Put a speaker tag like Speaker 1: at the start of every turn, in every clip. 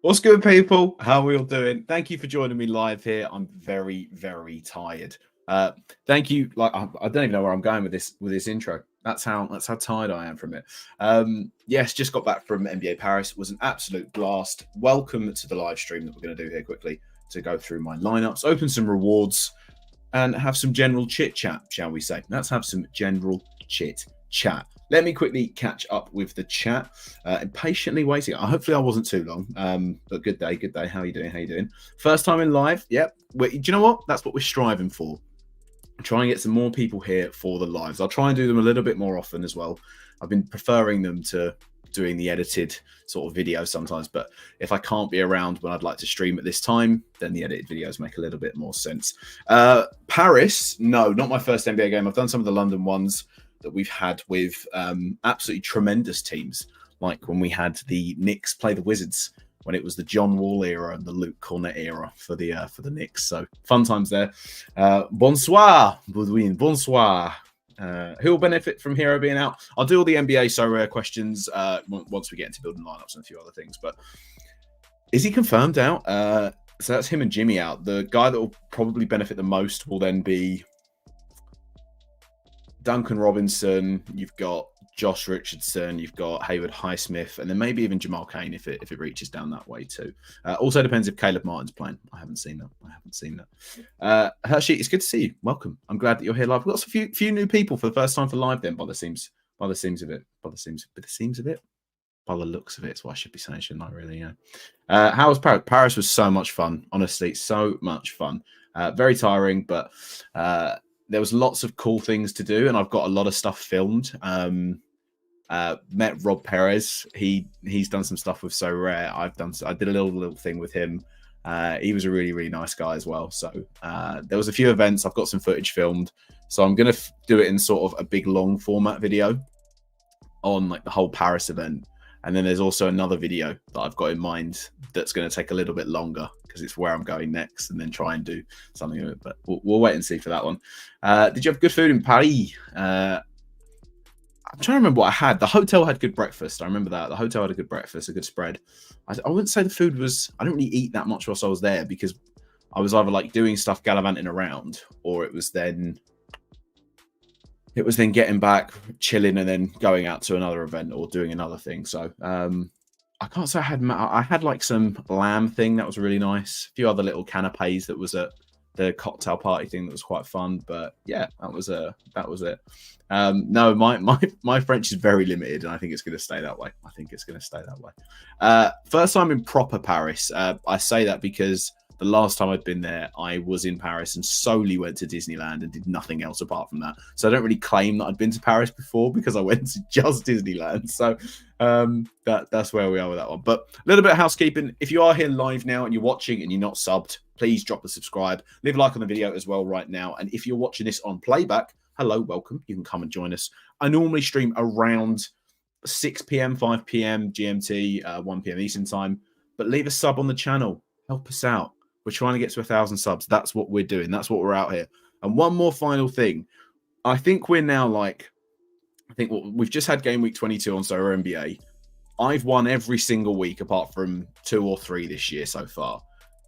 Speaker 1: What's good, people? How are we all doing? Thank you for joining me live here. I'm very, very tired. Thank you. I don't even know where I'm going with this intro. That's how tired I am from it. Yes, just got back from NBA Paris. It was an absolute blast. Welcome to the live stream that we're going to do here quickly to go through my lineups, open some rewards, and have some general chit chat, shall we say? Let's have some general chit chat. Let me quickly catch up with the chat. Patiently waiting. Hopefully I wasn't too long. But good day. How are you doing? First time in live? Yep. Do you know what? That's what we're striving for. Try and get some more people here for the lives. I'll try and do them a little bit more often as well. I've been preferring them to doing the edited sort of video sometimes, but if I can't be around when I'd like to stream at this time, then the edited videos make a little bit more sense. Paris, no, not my first NBA game. I've done some of the London ones that we've had with absolutely tremendous teams, like when we had the Knicks play the Wizards, when it was the John Wall era and the Luke Cornett era for the Knicks. So fun times there. Bonsoir, Boudouin. Bonsoir. Who will benefit from Hero being out? I'll do all the NBA Sorare questions once we get into building lineups and a few other things. But is he confirmed out? So that's him and Jimmy out. The guy that will probably benefit the most will then be Duncan Robinson. You've got Josh Richardson, you've got Hayward Highsmith, and then maybe even Jamal Cain if it reaches down that way too. Also depends if Caleb Martin's playing. I haven't seen that. Hershey, it's good to see you. Welcome. I'm glad that you're here live. We've got a few new people for the first time for live then, by the seams of it. By the looks of it, it's what I should be saying, shouldn't I, really? Yeah. How was Paris? Paris was so much fun, honestly, so much fun. Very tiring, but there was lots of cool things to do, and I've got a lot of stuff filmed. Met Rob Perez. He's done some stuff with Sorare. I did a little thing with him. He was a really, really nice guy as well. So there was a few events. I've got some footage filmed. So I'm going to do it in sort of a big long format video on like the whole Paris event. And then there's also another video that I've got in mind that's going to take a little bit longer because it's where I'm going next, and then try and do something with it. But we'll wait and see for that one. Did you have good food in Paris? I'm trying to remember what I had. The hotel had good breakfast. I remember that. The hotel had a good breakfast, a good spread. I wouldn't say the food was... I didn't really eat that much whilst I was there because I was either like doing stuff gallivanting around, or it was then getting back, chilling, and then going out to another event or doing another thing. So I can't say I had like some lamb thing that was really nice. A few other little canapes that was at the cocktail party thing that was quite fun. But yeah, that was it. No, my French is very limited, and I think it's going to stay that way. First time in proper Paris. I say that because the last time I'd been there, I was in Paris and solely went to Disneyland and did nothing else apart from that. So I don't really claim that I'd been to Paris before because I went to just Disneyland. So that's where we are with that one. But a little bit of housekeeping. If you are here live now and you're watching and you're not subbed, please drop a subscribe. Leave a like on the video as well right now. And if you're watching this on playback, hello, welcome. You can come and join us. I normally stream around 6 p.m., 5 p.m. GMT, 1 p.m. Eastern time. But leave a sub on the channel. Help us out. We're trying to get to 1,000 subs. That's what we're doing. That's what we're out here. And one more final thing. I think we're now we've just had game week 22 on Sorare NBA. I've won every single week apart from 2 or 3 this year so far.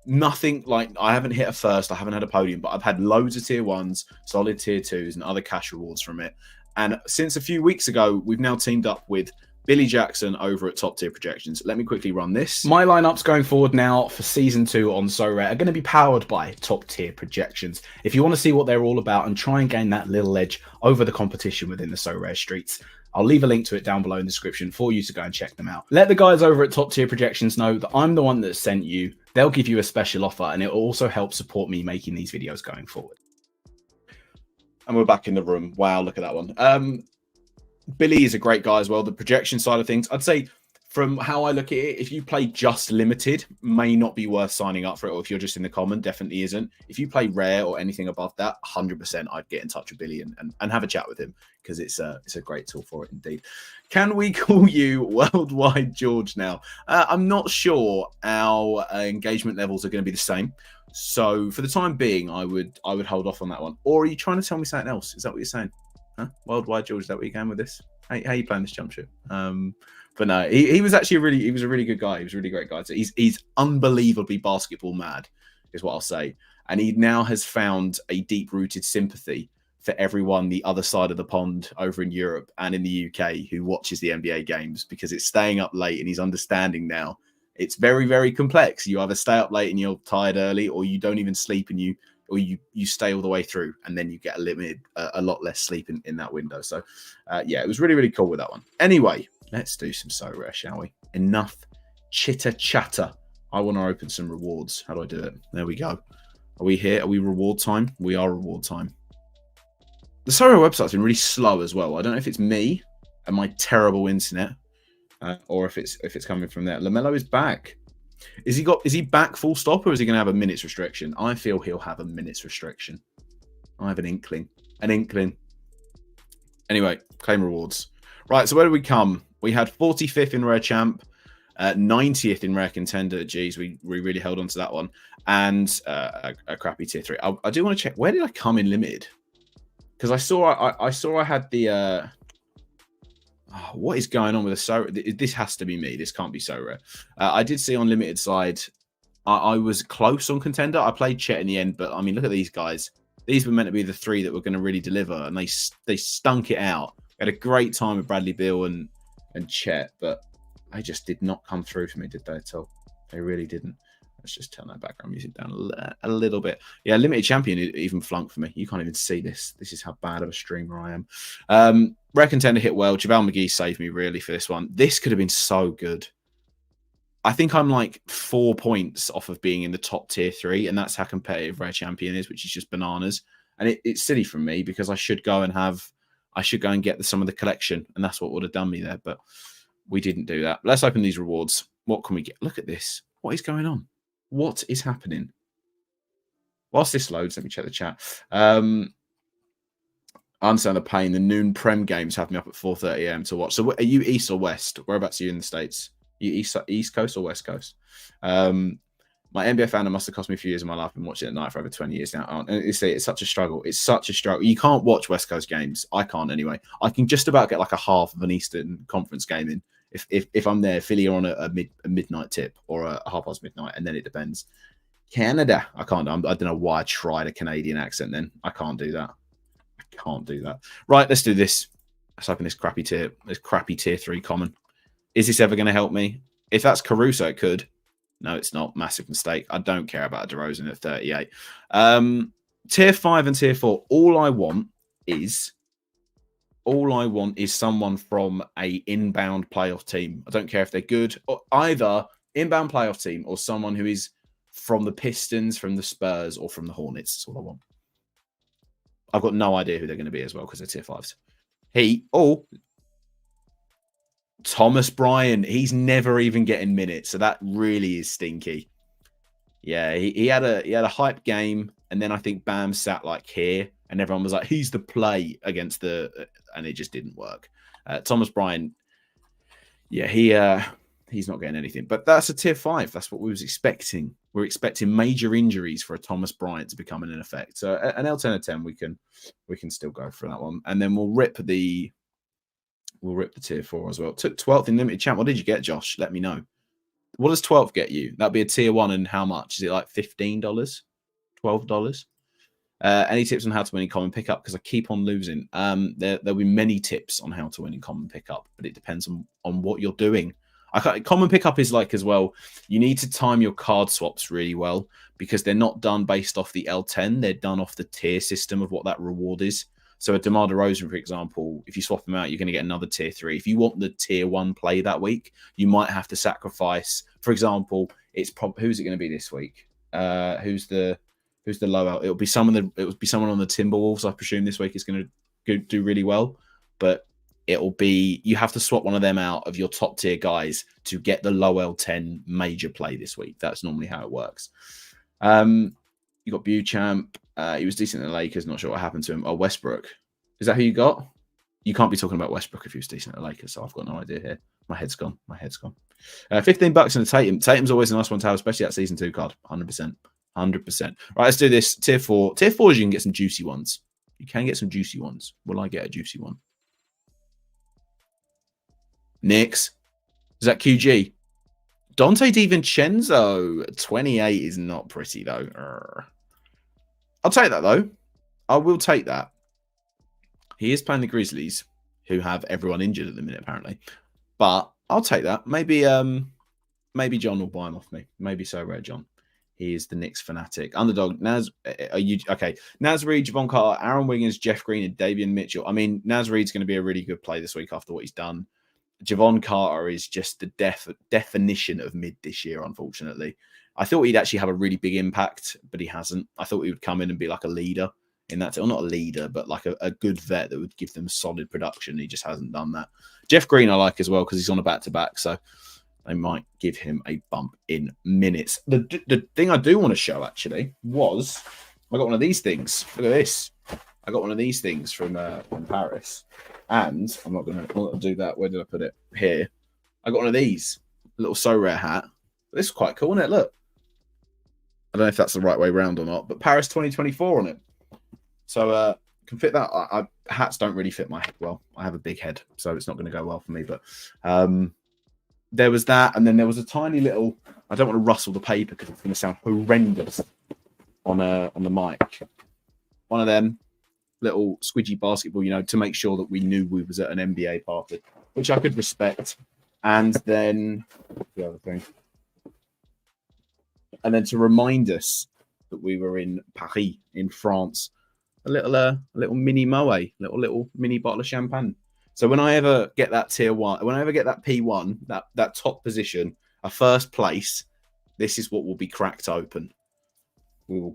Speaker 1: Nothing like I haven't hit a first. I haven't had a podium, but I've had loads of tier 1s, solid tier 2s, and other cash rewards from it. And since a few weeks ago, we've now teamed up with Billy Jackson over at Top Tier Projections. Let me quickly run this. My lineups going forward now for Season 2 on Sorare are going to be powered by Top Tier Projections. If you want to see what they're all about and try and gain that little edge over the competition within the Sorare streets, I'll leave a link to it down below in the description for you to go and check them out. Let the guys over at Top Tier Projections know that I'm the one that sent you. They'll give you a special offer, and it will also help support me making these videos going forward. And we're back in the room. Wow, look at that one. Billy is a great guy as well. The projection side of things, I'd say from how I look at it, if you play just limited, may not be worth signing up for it. Or if you're just in the common, definitely isn't. If you play rare or anything above that, 100% I'd get in touch with Billy and have a chat with him because it's a great tool for it indeed. Can we call you Worldwide George now? I'm not sure our engagement levels are going to be the same. So for the time being, I would hold off on that one. Or are you trying to tell me something else? Is that what you're saying? Huh? Worldwide George, is that what you're going with this? How are you playing this jump ship? But no, he was actually a really good guy. He was a really great guy. So he's unbelievably basketball mad, is what I'll say. And he now has found a deep rooted sympathy for everyone the other side of the pond over in Europe and in the UK who watches the NBA games, because it's staying up late, and he's understanding now it's very, very complex. You either stay up late and you're tired early, or you don't even sleep and you stay all the way through, and then you get a lot less sleep in that window. So yeah, it was really, really cool with that one. Anyway, let's do some Sorare, shall we? Enough chitter chatter. I want to open some rewards. How do I do it? There we go. Are we here? Are we reward time? We are reward time. The Sorare website's been really slow as well. I don't know if it's me and my terrible internet, or if it's coming from there. LaMelo is back. Is he back full stop, or is he going to have a minutes restriction? I feel he'll have a minutes restriction. I have an inkling. Anyway, claim rewards. Right, so where do we come? We had 45th in Rare Champ, 90th in Rare Contender. Geez, we really held on to that one. And a crappy tier 3. I do want to check, where did I come in limited? Because I saw I had the... what is going on with the Sorare? This has to be me. This can't be Sorare. I did see on limited side, I was close on Contender. I played Chet in the end, but I mean, look at these guys. These were meant to be the 3 that were going to really deliver, and they stunk it out. I had a great time with Bradley Beal and Chet, but they just did not come through for me, did they at all? They really didn't. Let's just turn that background music down a little bit. Yeah, limited champion even flunked for me. You can't even see this. This is how bad of a streamer I am. Rare Contender hit well. JaVale McGee saved me really for this one. This could have been so good. I think I'm like 4 points off of being in the top tier 3, and that's how competitive Rare Champion is, which is just bananas. And it's silly from me, because I should go and get some of the collection, and that's what would have done me there. But we didn't do that. Let's open these rewards. What can we get? Look at this. What is going on? What is happening? Whilst this loads, let me check the chat. I understand the pain. The noon Prem games have me up at 4:30 a.m. to watch. So are you east or west? Whereabouts are you in the States? You east coast or west coast? My NBA fandom must have cost me a few years of my life. I've been watching it at night for over 20 years now. And it's such a struggle. It's such a struggle. You can't watch West Coast games. I can't anyway. I can just about get like a half of an Eastern Conference game in. If I'm there, Philly are on a midnight tip or a half past midnight, and then it depends. Canada, I can't. I don't know why I tried a Canadian accent then. I can't do that. I can't do that. Right, let's do this. Let's open this crappy tier 3 common. Is this ever going to help me? If that's Caruso, it could. No, it's not. Massive mistake. I don't care about a DeRozan at 38. Tier 5 and tier 4. All I want is someone from a inbound playoff team. I don't care if they're good, or either inbound playoff team or someone who is from the Pistons, from the Spurs, or from the Hornets. That's all I want. I've got no idea who they're going to be as well, because they're tier 5s. Thomas Bryant, he's never even getting minutes, so that really is stinky. Yeah, he had a hype game, and then I think Bam sat like here, and everyone was like, he's the play against and it just didn't work. Thomas Bryant, yeah, he's not getting anything, but that's a tier 5. That's what we was expecting. We're expecting major injuries for a Thomas Bryant to become an effect. So an L10 or 10, we can still go for that one, and then we'll rip the tier 4 as well. Took 12th in limited champ. What did you get, Josh? Let me know. What does 12th get you? That'd be a tier 1, and how much? Is it like $15? $12? Any tips on how to win in common pickup? Because I keep on losing. There'll be many tips on how to win in common pickup, but it depends on what you're doing. Common pickup is like as well, you need to time your card swaps really well, because they're not done based off the L10. They're done off the tier system of what that reward is. So a DeMar DeRozan, for example, if you swap them out, you're going to get another tier 3. If you want the tier 1 play that week, you might have to sacrifice. For example, who's it going to be this week? Who's the low out? It'll be someone on the Timberwolves. I presume this week is going to do really well, but you have to swap one of them out of your top tier guys to get the low L10 major play this week. That's normally how it works. You got Beauchamp. He was decent in the Lakers. Not sure what happened to him. Oh, Westbrook. Is that who you got? You can't be talking about Westbrook if he was decent at the Lakers, so I've got no idea here. My head's gone. $15 in the Tatum. Tatum's always a nice one to have, especially that season 2 card. 100%. 100%. Right, let's do this. Tier 4. Tier 4 is you can get some juicy ones. You can get some juicy ones. Will I get a juicy one? Knicks. Is that QG? Dante DiVincenzo, 28 is not pretty, though. I'll take that, though. I will take that. He is playing the Grizzlies, who have everyone injured at the minute, apparently. But I'll take that. Maybe John will buy him off me. Maybe so rare, John. He is the Knicks fanatic. Underdog, Naz, are you okay? Naz Reid, Javon Carter, Aaron Wiggins, Jeff Green, and Davian Mitchell. I mean, Naz Reid's going to be a really good play this week after what he's done. Javon Carter is just the definition of mid this year, unfortunately. I thought he'd actually have a really big impact, but he hasn't. I thought he would come in and be like a leader in that, or not a leader, but like a good vet that would give them solid production. He just hasn't done that. Jeff Green I like as well because he's on a back-to-back, so they might give him a bump in minutes. The thing I do want to show, actually, was I got one of these things. Look at this. I got one of these things from Paris. And I'm not going to do that. Where did I put it? Here. I got one of these. A little Sorare hat. This is quite cool, isn't it? Look. I don't know if that's the right way around or not, but Paris 2024 on it. So can fit that. Hats don't really fit my head well. I have a big head, so it's not going to go well for me. But there was that, and then there was a tiny little. I don't want to rustle the paper because it's going to sound horrendous on the mic. One of them little squidgy basketball, to make sure that we knew we was at an NBA party, which I could respect. And then the other thing, and then to remind us that we were in Paris, in France, a little mini moe, little mini bottle of champagne. So when I ever get that tier one, when I ever get that P1, that top position, a first place, this is what will be cracked open. We will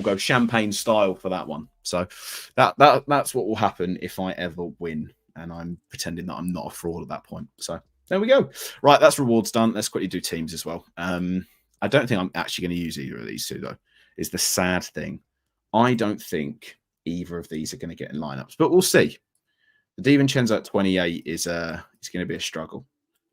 Speaker 1: go champagne style for that one. So that's what will happen if I ever win. And I'm pretending that I'm not a fraud at that point. So there we go. Right, that's rewards done. Let's quickly do teams as well. I don't think I'm actually going to use either of these two, though, is the sad thing. I don't think either of these are going to get in lineups, but we'll see. The DiVincenzo at 28 is going to be a struggle.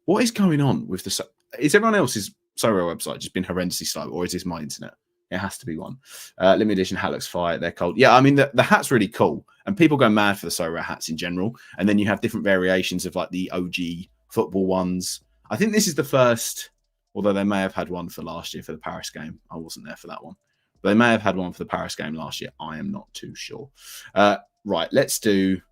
Speaker 1: What is going on with the... Is everyone else's Sorare website just been horrendously slow, or is this my internet? It has to be one. Limited edition hat looks fire. They're cold. Yeah, I mean, the hat's really cool. And people go mad for the Sorare hats in general. And then you have different variations of like the OG football ones. I think this is the first, although they may have had one for last year for the Paris game. I wasn't there for that one. But they may have had one for the Paris game last year. I am not too sure. Right, let's do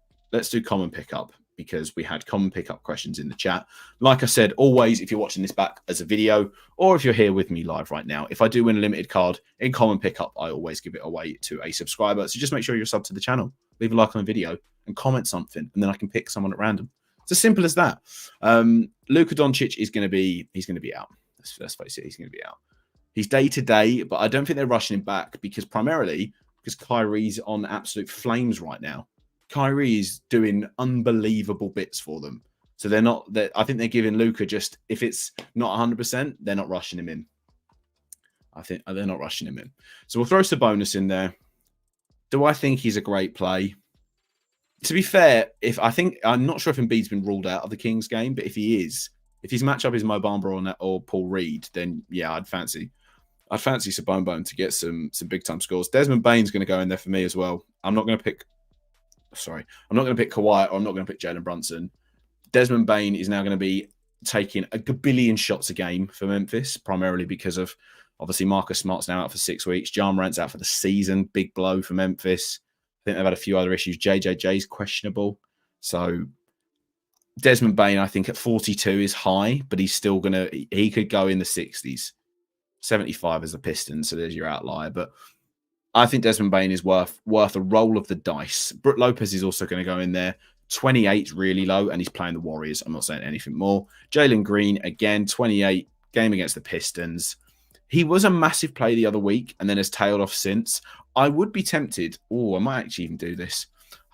Speaker 1: common pickup, because we had common pickup questions in the chat. Like I said, always, if you're watching this back as a video, or if you're here with me live right now, if I do win a limited card in common pickup, I always give it away to a subscriber. So just make sure you're subbed to the channel, leave a like on the video, and comment something, and then I can pick someone at random. It's as simple as that. Luka Doncic is going to be out. Let's face it, he's going to be out. He's day to day, but I don't think they're rushing him back because Kyrie's on absolute flames right now. Kyrie is doing unbelievable bits for them. So I think they're giving Luka just, if it's not 100%, they're not rushing him in. I think they're not rushing him in. So we'll throw Sabonis in there. Do I think he's a great play? To be fair, I'm not sure if Embiid's been ruled out of the Kings game, but if his matchup is Mo Bamba or Paul Reed, then yeah, I'd fancy Sabonis to get some big time scores. Desmond Bane's going to go in there for me as well. I'm not going to pick Kawhi, or I'm not going to pick Jalen Brunson. Desmond Bane is now going to be taking a gabillion shots a game for Memphis, primarily because of, obviously, Marcus Smart's now out for 6 weeks. Ja Morant's out for the season. Big blow for Memphis. I think they've had a few other issues. JJJ's questionable. So Desmond Bane, I think, at 42 is high, but he could go in the 60s. 75 as the Pistons, so there's your outlier. But I think Desmond Bane is worth a roll of the dice. Brook Lopez is also going to go in there. 28 really low, and he's playing the Warriors. I'm not saying anything more. Jalen Green, again, 28, game against the Pistons. He was a massive play the other week and then has tailed off since. I would be tempted. Oh, I might actually even do this.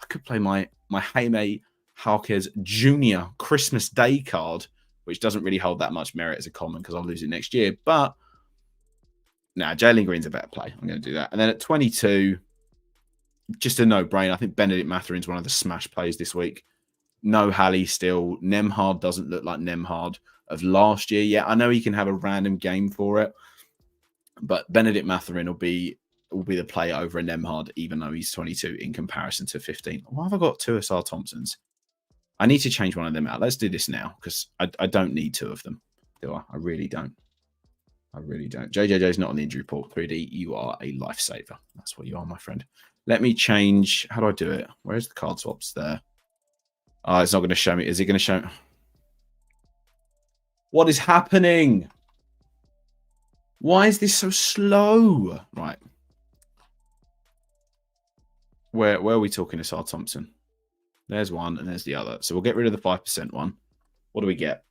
Speaker 1: I could play my Jaime Jaquez Jr. Christmas Day card, which doesn't really hold that much merit as a common because I'll lose it next year. But Jalen Green's a better play. I'm going to do that. And then at 22, just a no-brainer. I think Benedict Matherin's one of the smash plays this week. No Halley still. Nemhard doesn't look like Nemhard of last year yet. I know he can have a random game for it, but Benedict Mathurin will be the play over a Nemhard, even though he's 22 in comparison to 15. Why have I got two Asar Thompsons? I need to change one of them out. Let's do this now because I don't need two of them, do I? I really don't. I really don't. JJJ's not on the injury report. 3D, you are a lifesaver. That's what you are, my friend. Let me change. How do I do it? Where's the card swaps there? Oh, it's not going to show me. Is it going to show? What is happening? Why is this so slow? Right. Where are we talking, Asar Thompson? There's one and there's the other. So we'll get rid of the 5% one. What do we get?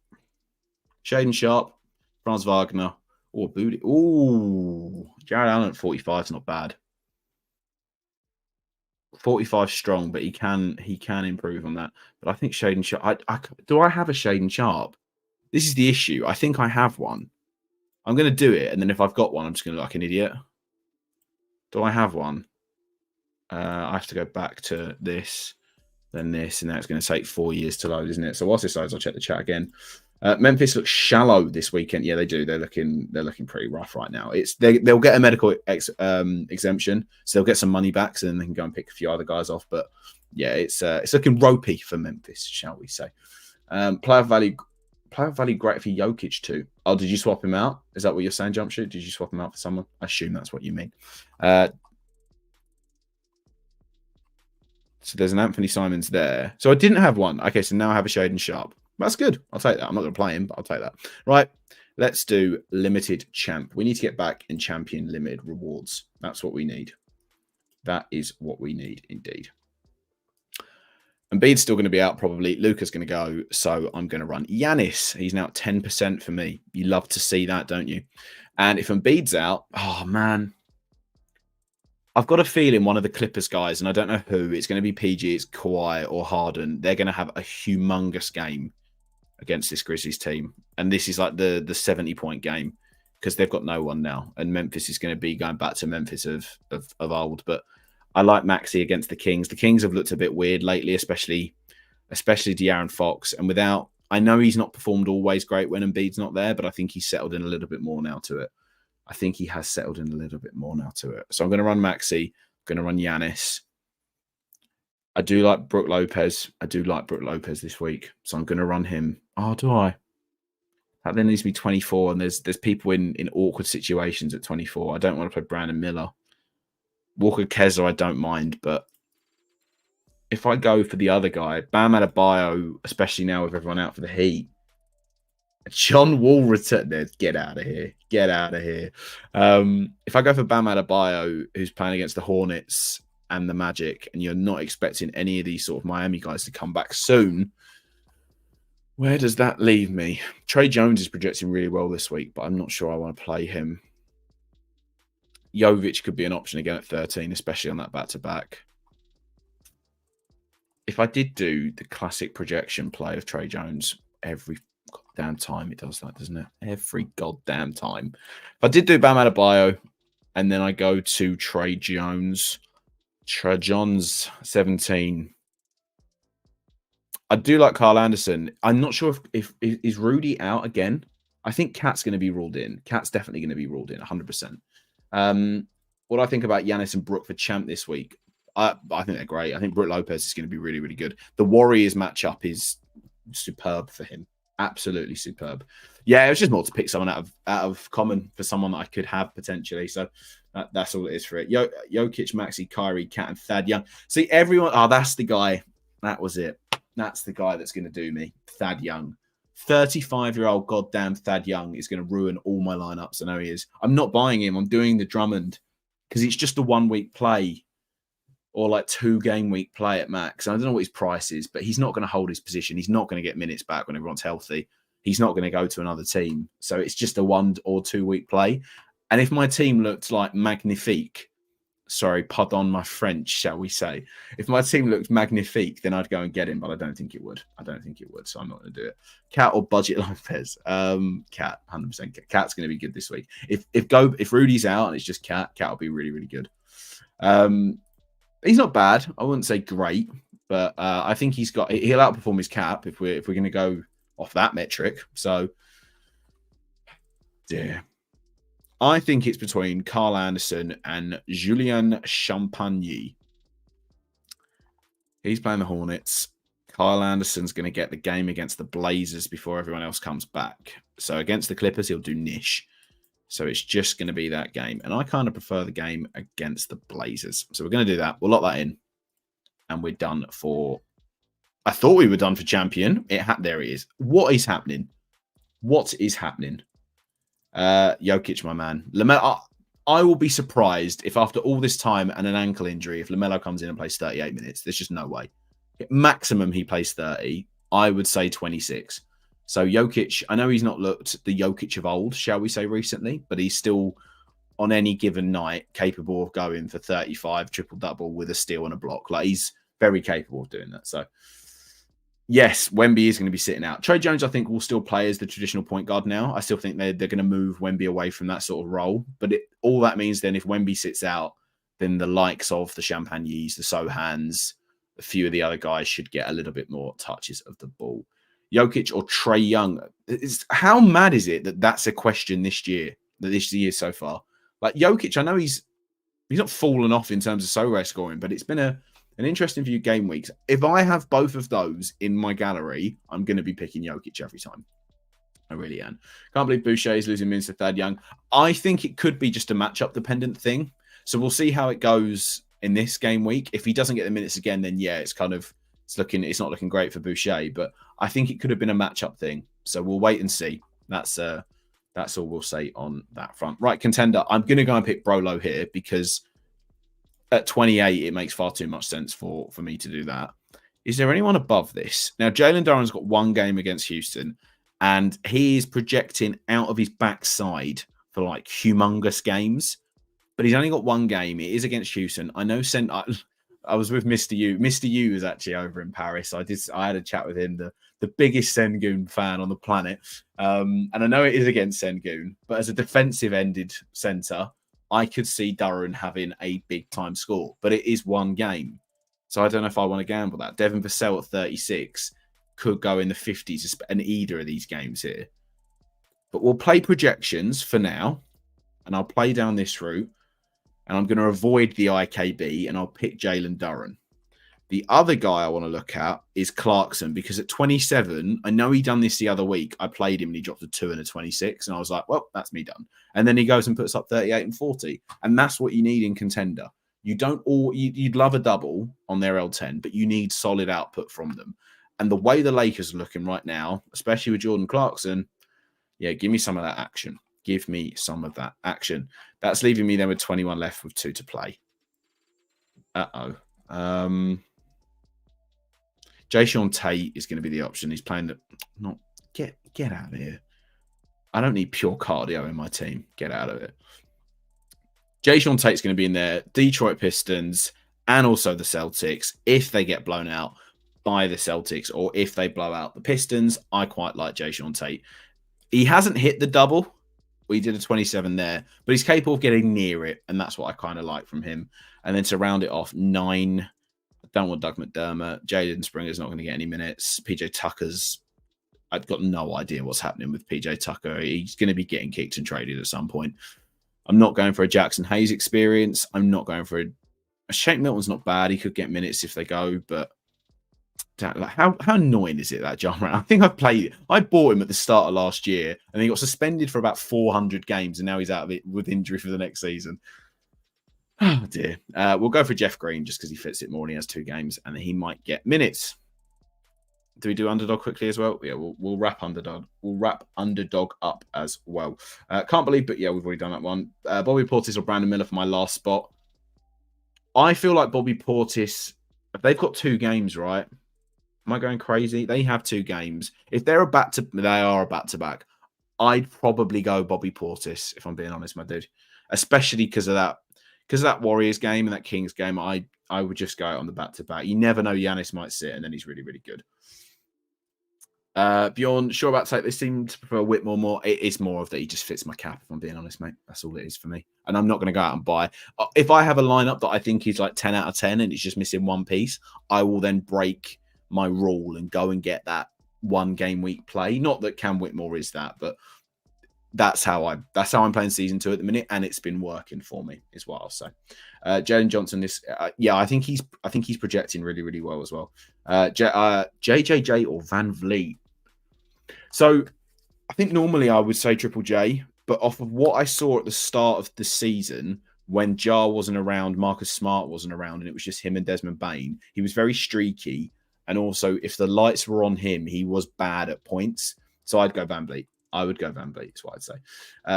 Speaker 1: Shaden Sharp, Franz Wagner, or Booty. Ooh, Jared Allen at 45 is not bad. 45 strong, but he can improve on that. But I think Shaden Sharp. Do I have a Shaden Sharp? This is the issue. I think I have one. I'm going to do it, and then if I've got one, I'm just going to look like an idiot. Do I have one? I have to go back to this, then this, and that's going to take 4 years to load, isn't it? So whilst this loads, I'll check the chat again. Memphis looks shallow this weekend. Yeah, they do. They're looking pretty rough right now. They'll get a medical exemption, so they'll get some money back, so then they can go and pick a few other guys off. But yeah, it's looking ropey for Memphis, shall we say? Player value great for Jokic too. Oh, did you swap him out? Is that what you're saying, Jump Shoot? Did you swap him out for someone? I assume that's what you mean. So there's an Anthony Simons there. So I didn't have one. Okay, so now I have a Shaden Sharp. That's good. I'll take that. I'm not going to play him, but I'll take that. Right, let's do limited champ. We need to get back in champion limited rewards. That's what we need. That is what we need indeed. Embiid's still going to be out probably. Luka's going to go, so I'm going to run Giannis. He's now at 10% for me. You love to see that, don't you? And if Embiid's out, oh, man. I've got a feeling one of the Clippers guys, and I don't know who, it's going to be PG, it's Kawhi or Harden. They're going to have a humongous game against this Grizzlies team. And this is like the 70-point game because they've got no one now. And Memphis is going to be going back to Memphis of old. But I like Maxey against the Kings. The Kings have looked a bit weird lately, especially De'Aaron Fox. And I know he's not performed always great when Embiid's not there, but I think he's settled in a little bit more now to it. I think he has settled in a little bit more now to it. So I'm going to run Maxey. I'm going to run Giannis. I do like Brook Lopez. This week. So I'm going to run him. Oh, do I? That then needs to be 24. And there's people in awkward situations at 24. I don't want to play Brandon Miller. Walker Kessler, I don't mind. But if I go for the other guy, Bam Adebayo, especially now with everyone out for the Heat, John Wall return. Get out of here. Get out of here. If I go for Bam Adebayo, who's playing against the Hornets and the Magic, and you're not expecting any of these sort of Miami guys to come back soon, where does that leave me? Trey Jones is projecting really well this week, but I'm not sure I want to play him. Jovic could be an option again at 13, especially on that back-to-back. If I did do the classic projection play of Trey Jones every goddamn time, it does that, doesn't it? Every goddamn time. If I did do Bam Adebayo, and then I go to Trey Jones, 17. I do like Carl Anderson. I'm not sure if is Rudy out again. I think Cat's going to be ruled in. Cat's definitely going to be ruled in, 100%. What do I think about Giannis and Brook for champ this week? I think they're great. I think Brook Lopez is going to be really, really good. The Warriors matchup is superb for him. Absolutely superb. Yeah, it was just more to pick someone out of common for someone that I could have potentially. So that's all it is for it. Jokic, Maxey, Kyrie, Cat, and Thad Young. See, everyone. Oh, that's the guy. That was it. That's the guy that's going to do me. Thad Young. 35-year-old goddamn Thad Young is going to ruin all my lineups. I know he is. I'm not buying him. I'm doing the Drummond because it's just a 1 week play or like 2 game week play at max. I don't know what his price is, but he's not going to hold his position. He's not going to get minutes back when everyone's healthy. He's not going to go to another team. So it's just a 1 or 2 week play. And if my team looked like magnifique, sorry, pardon my French, shall we say. If my team looked magnifique, then I'd go and get him, but I don't think it would. So I'm not going to do it. Cat or budget Lopez? Cat, 100%. Cat's going to be good this week. If Rudy's out and it's just Cat will be really, really good. He's not bad. I wouldn't say great, but I think he'll outperform his Cap if we're going to go off that metric. So, yeah. I think it's between Carl Anderson and Julian Champagne. He's playing the Hornets. Kyle Anderson's going to get the game against the Blazers before everyone else comes back. So against the Clippers, he'll do Nish. So it's just going to be that game. And I kind of prefer the game against the Blazers. So we're going to do that. We'll lock that in. And we're done for... I thought we were done for champion. There it is. What is happening? What is happening? Jokic, my man. LaMelo, I will be surprised if after all this time and an ankle injury, if LaMelo comes in and plays 38 minutes. There's just no way. Maximum he plays 30. I would say 26. So Jokic, I know he's not looked the Jokic of old, shall we say, recently, but he's still on any given night capable of going for 35, triple-double with a steal and a block. Like, he's very capable of doing that. So, yes, Wemby is going to be sitting out. Trey Jones, I think, will still play as the traditional point guard now. I still think they're going to move Wemby away from that sort of role. But all that means then if Wemby sits out, then the likes of the Champagnes, the Sohans, a few of the other guys should get a little bit more touches of the ball. Jokic or Trey Young. How mad is it that that's a question this year so far? Like Jokic, I know he's not fallen off in terms of Sorare scoring, but it's been an interesting few game weeks. If I have both of those in my gallery, I'm going to be picking Jokic every time. I really am. Can't believe Boucher is losing minutes to Thad Young. I think it could be just a matchup dependent thing. So we'll see how it goes in this game week. If he doesn't get the minutes again, then yeah, it's not looking great for Boucher, but I think it could have been a matchup thing. So we'll wait and see. That's all we'll say on that front. Right, contender. I'm going to go and pick Brolo here because at 28, it makes far too much sense for me to do that. Is there anyone above this? Now, Jalen Duren's got one game against Houston, and he is projecting out of his backside for like humongous games. But he's only got one game. It is against Houston. I know. I was with Mr. U. Mr. U is actually over in Paris. I had a chat with him, the biggest Sengun fan on the planet. And I know it is against Sengun, but as a defensive-ended center, I could see Duren having a big-time score. But it is one game. So I don't know if I want to gamble that. Devin Vassell at 36 could go in the 50s in either of these games here. But we'll play projections for now. And I'll play down this route. And I'm going to avoid the IKB, and I'll pick Jalen Duren. The other guy I want to look at is Clarkson, because at 27, I know he done this the other week. I played him, and he dropped a 2 and a 26, and I was like, well, that's me done. And then he goes and puts up 38 and 40, and that's what you need in contender. You'd love a double on their L10, but you need solid output from them. And the way the Lakers are looking right now, especially with Jordan Clarkson, yeah, give me some of that action. Give me some of that action. That's leaving me then with 21 left with 2 to play. Jayshawn Tate is going to be the option. He's playing get out of here. I don't need pure cardio in my team. Get out of it. Jayshawn Tate's going to be in there. Detroit Pistons and also the Celtics if they get blown out by the Celtics or if they blow out the Pistons. I quite like Jayshawn Tate. He hasn't hit the double. We did a 27 there, but he's capable of getting near it, and that's what I kind of like from him. And then to round it off, 9. I don't want Doug McDermott. Jaden Springer's not going to get any minutes. PJ Tucker's... I've got no idea what's happening with PJ Tucker. He's going to be getting kicked and traded at some point. I'm not going for a Jackson Hayes experience. I'm not going for a Shake Milton's not bad. He could get minutes if they go, but how annoying is it that John Moran? I think I bought him at the start of last year, and he got suspended for about 400 games, and now he's out of it with injury for the next season. Oh dear. We'll go for Jeff Green just because he fits it more and he has 2 games, and he might get minutes. Do we do underdog quickly as well? Yeah, we'll wrap underdog. We'll wrap underdog up as well. Can't believe, but yeah, we've already done that one. Bobby Portis or Brandon Miller for my last spot. I feel like Bobby Portis. If they've got 2 games, right? Am I going crazy? They have 2 games. If they are a back-to-back, I'd probably go Bobby Portis, if I'm being honest, my dude. Especially because of that Warriors game and that Kings game, I would just go out on the back-to-back. You never know, Giannis might sit, and then he's really, really good. Bjorn, sure about Tate. They seem to prefer Whitmore more. It is more of that he just fits my cap, if I'm being honest, mate. That's all it is for me. And I'm not going to go out and buy. If I have a lineup that I think is like 10 out of 10 and it's just missing one piece, I will then break my rule and go and get that 1 game week play. Not that Cam Whitmore is that, but that's how I'm playing season 2 at the minute, and it's been working for me, is what I'll say. Jalen Johnson, I think he's projecting really, really well as well. JJJ or Van Vliet. So I think normally I would say Triple J, but off of what I saw at the start of the season, when Jar wasn't around, Marcus Smart wasn't around, and it was just him and Desmond Bain, he was very streaky. And also, if the lights were on him, he was bad at points. So I'd go Van Vliet. I would go Van Vliet, is what I'd say.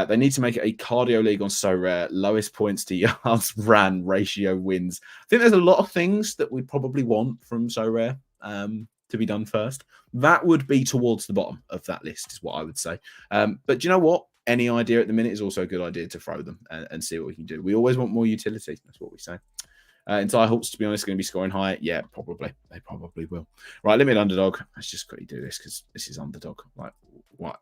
Speaker 1: They need to make it a cardio league on Sorare. Lowest points to yards ran ratio wins. I think there's a lot of things that we'd probably want from Sorare to be done first. That would be towards the bottom of that list, is what I would say. But do you know what? Any idea at the minute is also a good idea to throw them and see what we can do. We always want more utility. That's what we say. Entire Hawks, to be honest, going to be scoring high. Yeah, probably. They probably will. Right, limit underdog. Let's just quickly do this because this is underdog. Like, what?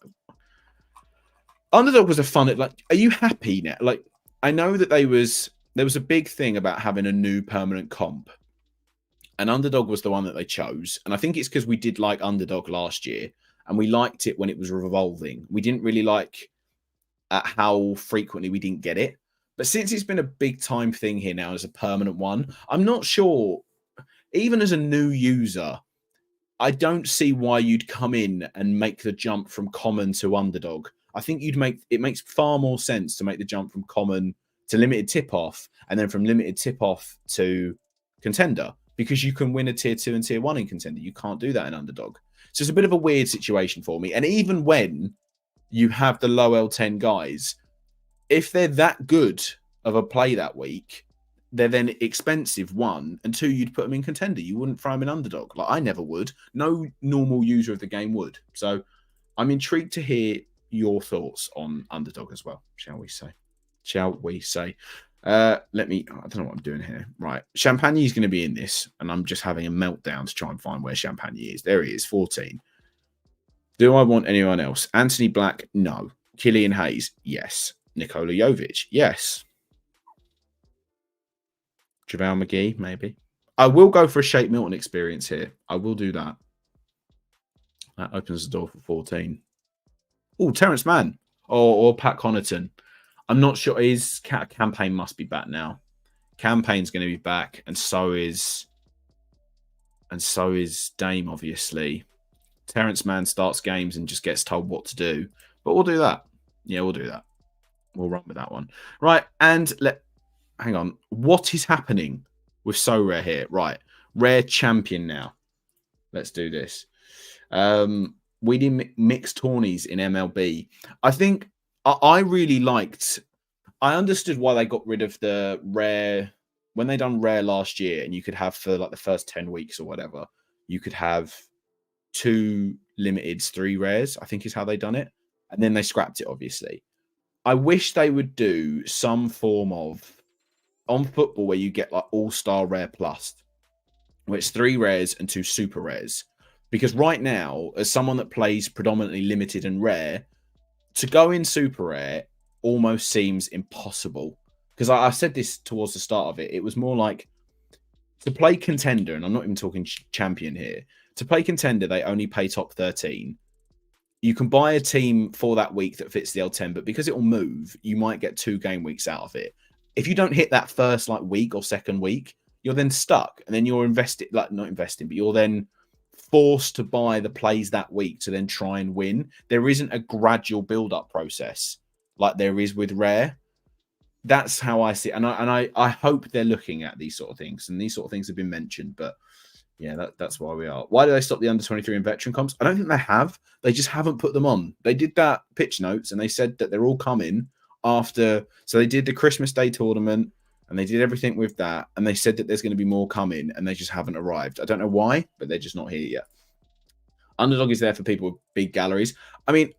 Speaker 1: Underdog was a fun. Like, are you happy now? Like, I know that there was a big thing about having a new permanent comp, and underdog was the one that they chose. And I think it's because we did like underdog last year, and we liked it when it was revolving. We didn't really like how frequently we didn't get it. But since it's been a big time thing here now as a permanent one, I'm not sure, even as a new user, I don't see why you'd come in and make the jump from common to underdog. I think it makes far more sense to make the jump from common to limited tip off, and then from limited tip off to contender, because you can win a tier 2 and tier 1 in contender. You can't do that in underdog. So it's a bit of a weird situation for me. And even when you have the low L10 guys, if they're that good of a play that week, they're then expensive, 1, and 2, you'd put them in contender. You wouldn't throw them in underdog. Like, I never would. No normal user of the game would. So I'm intrigued to hear your thoughts on underdog as well, shall we say? I don't know what I'm doing here. Right. Champagne is going to be in this, and I'm just having a meltdown to try and find where Champagne is. There he is, 14. Do I want anyone else? Anthony Black? No. Killian Hayes? Yes. Nikola Jovic? Yes. JaVale McGee? Maybe. I will go for a Shake Milton experience here. I will do that. That opens the door for 14. Oh, Terrence Mann or Pat Connaughton. I'm not sure. His campaign must be back now. Campaign's going to be back, and so is Dame, obviously. Terrence Mann starts games and just gets told what to do. But we'll do that. Yeah, we'll do that. We'll run with that one. Right, and hang on. What is happening with Sorare here? Right, rare champion now. Let's do this. We did mixed tourneys in MLB. I think I really liked. I understood why they got rid of the rare when they done rare last year, and you could have for like the first 10 weeks or whatever. You could have 2 limiteds, 3 rares. I think is how they done it, and then they scrapped it. Obviously, I wish they would do some form of on football where you get like all-star rare plus, where it's 3 rares and 2 super rares. Because right now, as someone that plays predominantly limited and rare, to go in super rare almost seems impossible. Because I said this towards the start of it. It was more like to play contender, and I'm not even talking champion here. To play contender, they only pay top 13. You can buy a team for that week that fits the L10, but because it will move, you might get 2 game weeks out of it. If you don't hit that first week or second week, you're then stuck, and then you're not investing, but you're then forced to buy the plays that week to then try and win. There isn't a gradual build-up process like there is with rare. That's how I see it. And I hope they're looking at these sort of things, and these sort of things have been mentioned, but yeah, that's why we are. Why did they stop the under 23 and veteran comps? I don't think they have. They just haven't put them on. They did that pitch notes, and they said that they're all coming after. So they did the Christmas Day tournament, and they did everything with that, and they said that there's going to be more coming, and they just haven't arrived. I don't know why, but they're just not here yet. Underdog is there for people with big galleries. I mean,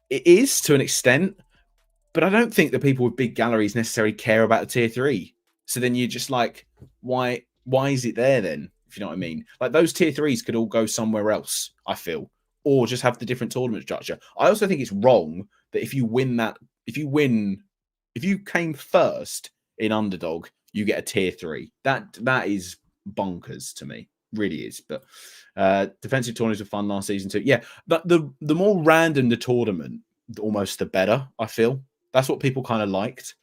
Speaker 1: it is to an extent, but I don't think the people with big galleries necessarily care about the tier 3. So then you're just like, why is it there then? If you know what I mean? Like those tier 3s could all go somewhere else, I feel, or just have the different tournament structure. I also think it's wrong that if you came first in underdog, you get a tier 3. That is bonkers to me. Really is. But defensive tournaments were fun last season too. Yeah, but the more random the tournament, almost the better, I feel. That's what people kind of liked.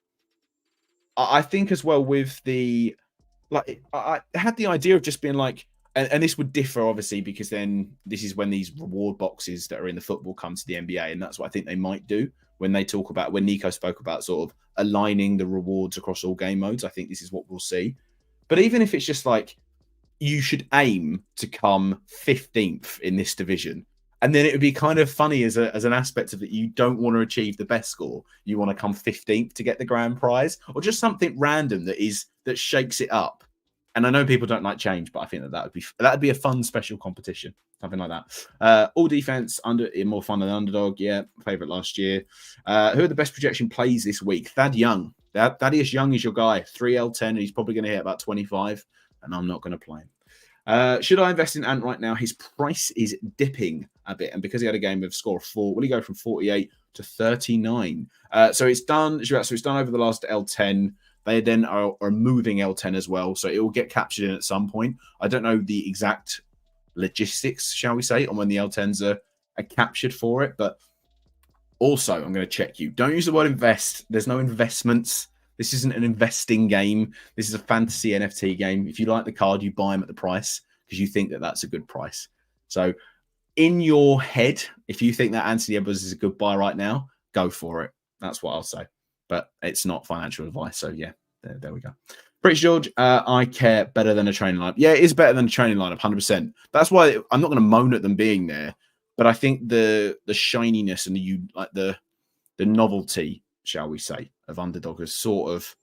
Speaker 1: I think as well with the, like, I had the idea of just being like, and this would differ obviously because then this is when these reward boxes that are in the football come to the NBA, and that's what I think they might do when they talk about, when Nico spoke about sort of aligning the rewards across all game modes. I think this is what we'll see. But even if it's just like, you should aim to come 15th in this division. And then it would be kind of funny as an aspect of it. You don't want to achieve the best score. You want to come 15th to get the grand prize, or just something random that shakes it up. And I know people don't like change, but I think that would be a fun special competition, something like that. All defense more fun than underdog. Yeah, favorite last year. Who are the best projection plays this week? Thad Young. Thaddeus Young is your guy. 3L10, and he's probably going to hit about 25. And I'm not going to play him. Should I invest in Ant right now? His price is dipping a bit, and because he had a game with score of 4, will he go from 48 to 39? So it's done. So it's done over the last L10. They then are moving L10 as well, so it will get captured in at some point. I don't know the exact logistics, shall we say, on when the L10s are captured for it, but also I'm going to check you. Don't use the word invest. There's no investments. This isn't an investing game. This is a fantasy NFT game. If you like the card, you buy them at the price because you think that that's a good price. So in your head, if you think that Anthony Edwards is a good buy right now, go for it. That's what I'll say. But it's not financial advice. So yeah, there we go. British George, I care better than a training lineup. Yeah, it is better than a training lineup, 100%. That's why I'm not going to moan at them being there. But I think the shininess and the novelty, shall we say, of underdog has sort of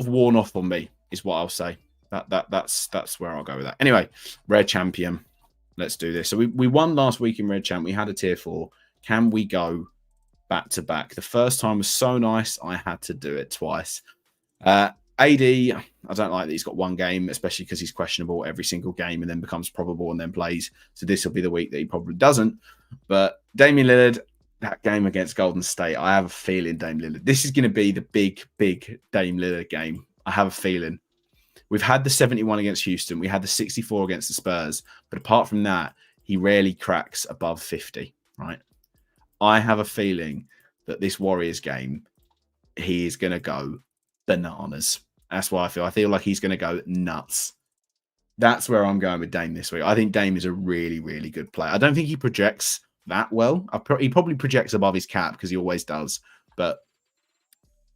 Speaker 1: worn off on me, is what I'll say. That's where I'll go with that. Anyway, Rare Champion. Let's do this. So we won last week in Red Champ. We had a tier 4. Can we go back to back? The first time was so nice, I had to do it twice. AD, I don't like that he's got one game, especially because he's questionable every single game and then becomes probable and then plays. So this will be the week that he probably doesn't. But Damian Lillard, that game against Golden State, I have a feeling Dame Lillard. This is going to be the big Dame Lillard game. I have a feeling. We've had the 71 against Houston. We had the 64 against the Spurs. But apart from that, he rarely cracks above 50, right? I have a feeling that this Warriors game, he is going to go bananas. That's why I feel like he's going to go nuts. That's where I'm going with Dame this week. I think Dame is a really, really good player. I don't think he projects that well. He probably projects above his cap because he always does. But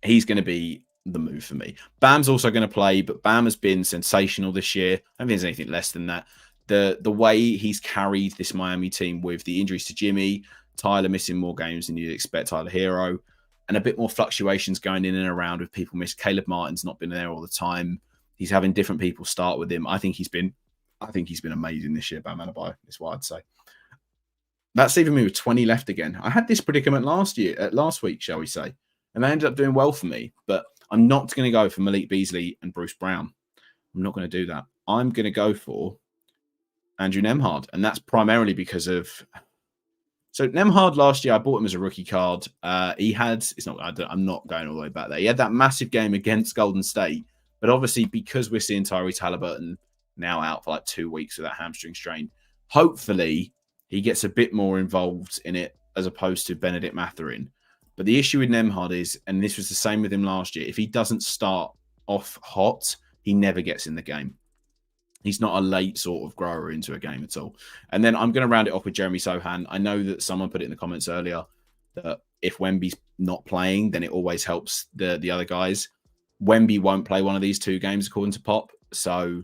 Speaker 1: he's going to be the move for me. Bam's also going to play, but Bam has been sensational this year. I don't think there's anything less than that. The way he's carried this Miami team with the injuries to Jimmy, Tyler missing more games than you'd expect, Tyler Hero, and a bit more fluctuations going in and around with people miss. Caleb Martin's not been there all the time. He's having different people start with him. I think he's been amazing this year, Bam Adebayo, is what I'd say. That's leaving me with 20 left again. I had this predicament last week, shall we say, and they ended up doing well for me, but I'm not going to go for Malik Beasley and Bruce Brown. I'm not going to do that. I'm going to go for Andrew Nemhard, and that's primarily because of... So Nemhard last year, I bought him as a rookie card. I'm not going all the way back there. He had that massive game against Golden State, but obviously because we're seeing Tyrese Halliburton now out for like 2 weeks with that hamstring strain, hopefully he gets a bit more involved in it as opposed to Benedict Mathurin. But the issue with Nemhard is, and this was the same with him last year, if he doesn't start off hot, he never gets in the game. He's not a late sort of grower into a game at all. And then I'm going to round it off with Jeremy Sohan. I know that someone put it in the comments earlier that if Wemby's not playing, then it always helps the other guys. Wemby won't play one of these 2 games according to Pop. So,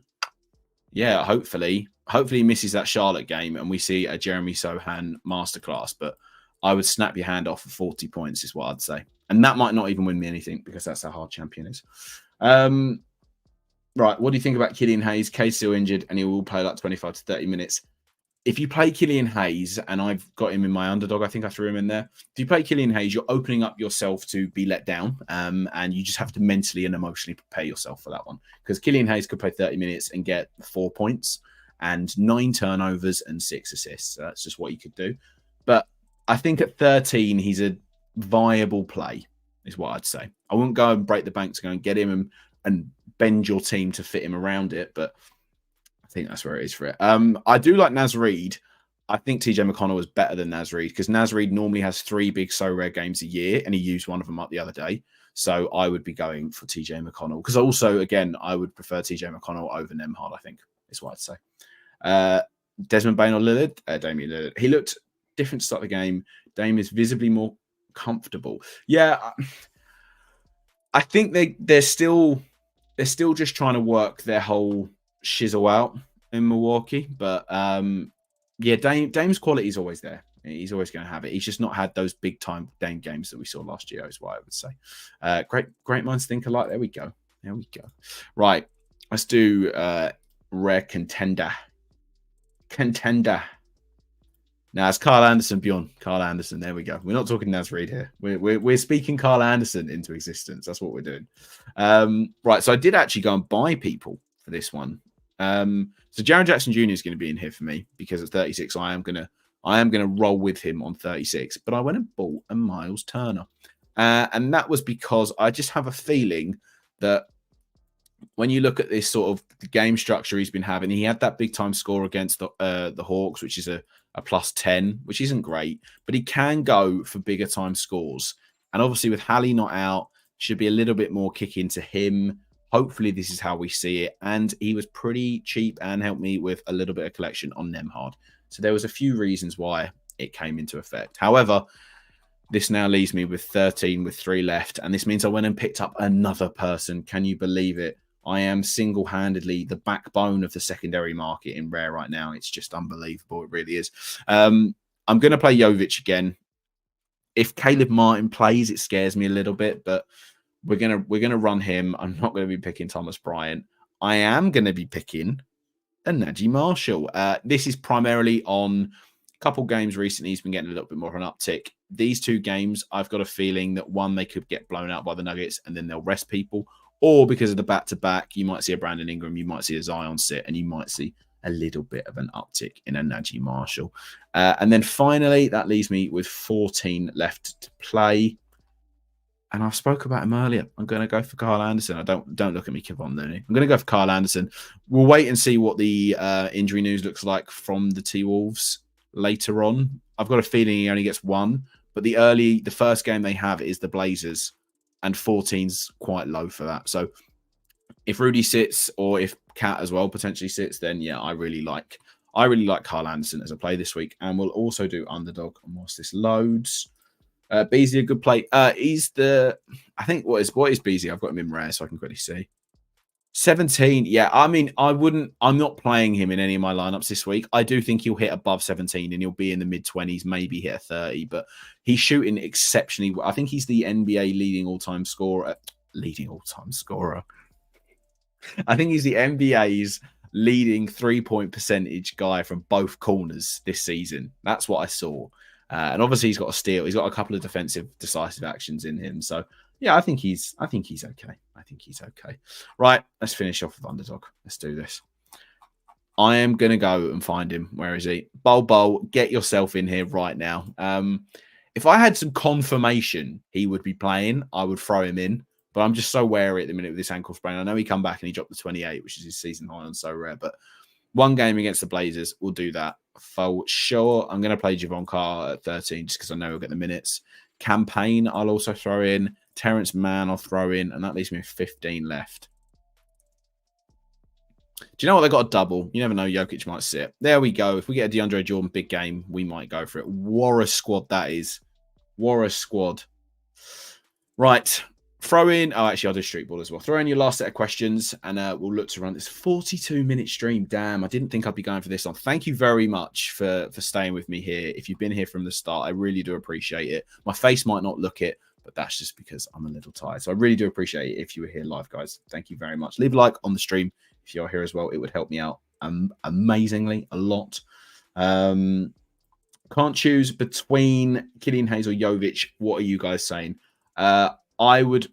Speaker 1: yeah, hopefully he misses that Charlotte game and we see a Jeremy Sohan masterclass. But I would snap your hand off for 40 points is what I'd say. And that might not even win me anything because that's how hard champion is. Right, what do you think about Killian Hayes? Kay's still injured and he will play like 25 to 30 minutes. If you play Killian Hayes, and I've got him in my underdog, I think I threw him in there. If you play Killian Hayes, you're opening up yourself to be let down, and you just have to mentally and emotionally prepare yourself for that one. Because Killian Hayes could play 30 minutes and get 4 points and 9 turnovers and 6 assists. So that's just what he could do. But I think at 13, he's a viable play, is what I'd say. I wouldn't go and break the bank to go and get him and bend your team to fit him around it, but I think that's where it is for it. I do like Naz Reid. I think TJ McConnell was better than Naz Reid because Naz Reid normally has 3 big So Rare games a year, and he used one of them up the other day. So I would be going for TJ McConnell because also, again, I would prefer TJ McConnell over Nemhard, I think, is what I'd say. Desmond Bain or Lillard? Damian Lillard. He looked different to start the game. Dame is visibly more comfortable. Yeah, I think they're still just trying to work their whole shizzle out in Milwaukee. But yeah, Dame's quality is always there. He's always going to have it. He's just not had those big time Dame games that we saw last year, is what I would say. Great minds think alike. There we go. Right. Let's do rare contender. Now it's Carl Anderson, Bjorn. Carl Anderson. There we go. We're not talking Naz Reid here. We're speaking Carl Anderson into existence. That's what we're doing. Right. So I did actually go and buy people for this one. So Jaren Jackson Jr. is going to be in here for me because at 36, I am gonna roll with him on 36. But I went and bought a Miles Turner, and that was because I just have a feeling that when you look at this sort of game structure he's been having, he had that big time score against the Hawks, which is a plus 10, which isn't great, but he can go for bigger time scores. And obviously with Hallie not out, should be a little bit more kick into him. Hopefully this is how we see it. And he was pretty cheap and helped me with a little bit of collection on Nemhard. So there was a few reasons why it came into effect. However, this now leaves me with 13 with 3 left. And this means I went and picked up another person. Can you believe it? I am single-handedly the backbone of the secondary market in rare right now. It's just unbelievable. It really is. I'm going to play Jovic again. If Caleb Martin plays, it scares me a little bit, but we're gonna run him. I'm not going to be picking Thomas Bryant. I am going to be picking a Najee Marshall. This is primarily on a couple games recently. He's been getting a little bit more of an uptick. These 2 games, I've got a feeling that one, they could get blown out by the Nuggets and then they'll rest people. Or because of the back-to-back, you might see a Brandon Ingram, you might see a Zion sit, and you might see a little bit of an uptick in a Najee Marshall. And then finally, that leaves me with 14 left to play. And I spoke about him earlier. I'm going to go for Carl Anderson. Don't look at me, Kevon Looney. I'm going to go for Carl Anderson. We'll wait and see what the injury news looks like from the T-Wolves later on. I've got a feeling he only gets 1, but the first game they have is the Blazers. And 14's quite low for that. So if Rudy sits or if Cat as well potentially sits, then yeah, I really like Carl Anderson as a play this week. And we'll also do underdog whilst this loads. Beasley, a good play. He's I think what is Beasley? I've got him in rare so I can quickly see. 17. Yeah, I mean, I'm not playing him in any of my lineups this week. I do think he'll hit above 17 and he'll be in the mid-20s, maybe hit a 30, but he's shooting exceptionally well. I think he's the NBA leading all-time scorer. I think he's the NBA's leading 3-point percentage guy from both corners this season. That's what I saw. And obviously he's got a steal. He's got a couple of defensive, decisive actions in him. So yeah, I think he's okay. Right, let's finish off with underdog. Let's do this. I am going to go and find him. Where is he? Bol, get yourself in here right now. If I had some confirmation he would be playing, I would throw him in. But I'm just so wary at the minute with this ankle sprain. I know he come back and he dropped the 28, which is his season high on So Rare. But one game against the Blazers, we'll do that for sure. I'm going to play Javon Carr at 13 just because I know he'll get the minutes. Campaign, I'll also throw in. Terrence Mann, I'll throw in. And that leaves me with 15 left. Do you know what? They got a double. You never know. Jokic might sit. There we go. If we get a DeAndre Jordan big game, we might go for it. What a squad that is. What a squad. Right. Throw in. Oh, actually, I'll do street ball as well. Throw in your last set of questions and we'll look to run this 42-minute stream. Damn, I didn't think I'd be going for this one. Thank you very much for staying with me here. If you've been here from the start, I really do appreciate it. My face might not look it, but that's just because I'm a little tired. So I really do appreciate it if you were here live, guys. Thank you very much. Leave a like on the stream if you're here as well. It would help me out amazingly a lot. Can't choose between Killian Hayes or Jovic. What are you guys saying? I would.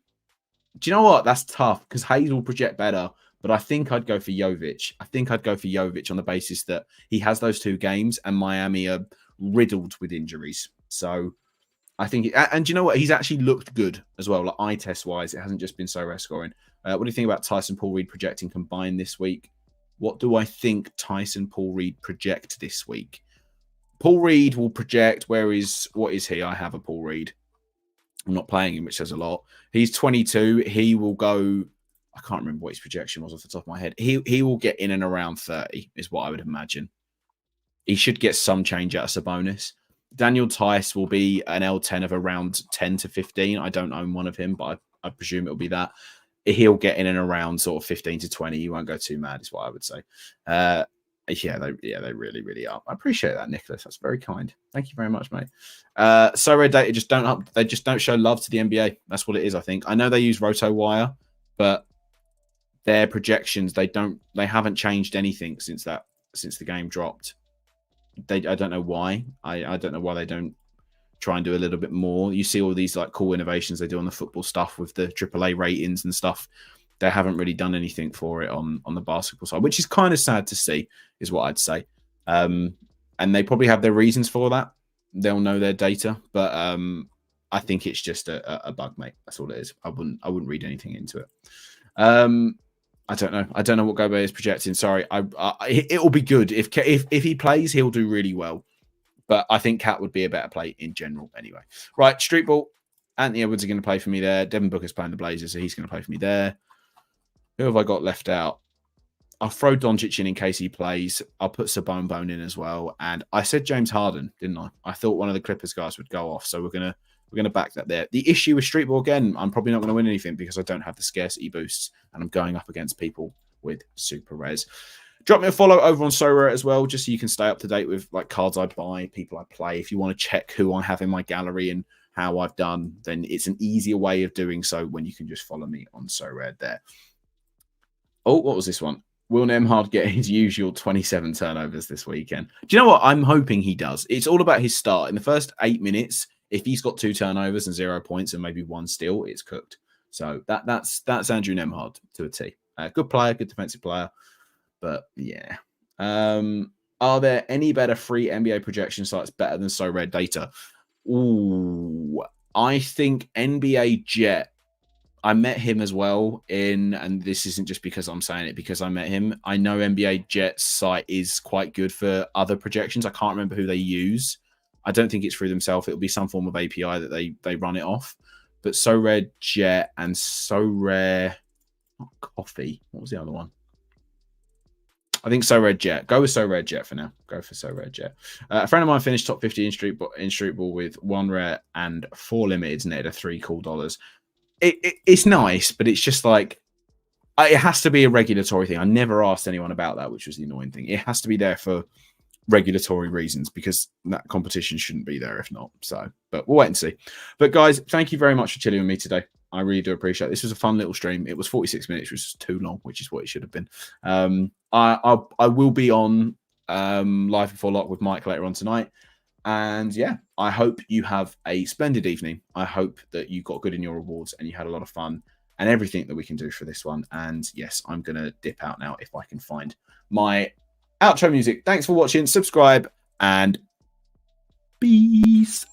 Speaker 1: Do you know what? That's tough because Hayes will project better, but I think I'd go for Jovic. I think I'd go for Jovic on the basis that he has those 2 games and Miami are riddled with injuries. So I think, and do you know what? He's actually looked good as well, like eye test wise. It hasn't just been so rare scoring. What do you think about Tyson Paul Reed projecting combined this week? What do I think Tyson Paul Reed project this week? Paul Reed will project. What is he? I have a Paul Reed. I'm not playing him, which says a lot. He's 22. He will go. I can't remember what his projection was off the top of my head. He will get in and around 30, is what I would imagine. He should get some change out of Sabonis. Daniel Tice will be an L10 of around 10 to 15. I don't own one of him, but I presume it'll be that. He'll get in and around sort of 15 to 20. He won't go too mad, is what I would say. They really, really are. I appreciate that, Nicholas. That's very kind. Thank you very much, mate. Sorare data they just don't show love to the NBA. That's what it is, I think. I know they use RotoWire, but their projections, they haven't changed anything since the game dropped. I don't know why. I don't know why they don't try and do a little bit more. You see all these like cool innovations they do on the football stuff with the AAA ratings and stuff. They haven't really done anything for it on the basketball side, which is kind of sad to see, is what I'd say. And they probably have their reasons for that. They'll know their data, but I think it's just a bug, mate. That's all it is. I wouldn't read anything into it. I don't know. I don't know what Gobert is projecting. Sorry. It will be good if he plays. He'll do really well. But I think Cat would be a better play in general anyway. Right, street ball. Anthony Edwards are going to play for me there. Devin Booker's playing the Blazers, so he's going to play for me there. Who have I got left out? I'll throw Doncic in case he plays. I'll put Sabone in as well. And I said James Harden, didn't I? I thought one of the Clippers guys would go off, so we're gonna back that there. The issue with street ball again, I'm probably not going to win anything because I don't have the scarcity boosts, and I'm going up against people with super res. Drop me a follow over on Sorare as well, just so you can stay up to date with like cards I buy, people I play. If you want to check who I have in my gallery and how I've done, then it's an easier way of doing so when you can just follow me on Sorare there. Oh, what was this one? Will Nembhard get his usual 27 turnovers this weekend? Do you know what? I'm hoping he does. It's all about his start. In the first 8 minutes, if he's got 2 turnovers and 0 points and maybe 1 steal, it's cooked. So that's Andrew Nembhard to a T. Good player, good defensive player. But yeah. Are there any better free NBA projection sites better than Sorare data? Ooh, I think NBA Jet. I met him as well and this isn't just because I'm saying it, because I met him. I know NBA Jet's site is quite good for other projections. I can't remember who they use. I don't think it's through themselves. It'll be some form of API that they run it off. But Sorare Jet and Sorare Coffee. What was the other one? I think Sorare Jet. Go with Sorare Jet for now. Go for Sorare Jet. A friend of mine finished top 50 in street ball with 1 rare and 4 limiteds, netted a $3 cool. It's nice, but it's just like it has to be a regulatory thing. I never asked anyone about that, which was the annoying thing. It has to be there for regulatory reasons because that competition shouldn't be there if not. So, but we'll wait and see. But guys, thank you very much for chilling with me today. I really do appreciate it. This was a fun little stream. It was 46 minutes, which is too long, which is what it should have been. I will be on Live Before Lock with Mike later on tonight. And yeah, I hope you have a splendid evening. I hope that you got good in your rewards and you had a lot of fun and everything that we can do for this one. And yes, I'm going to dip out now if I can find my outro music. Thanks for watching. Subscribe and peace.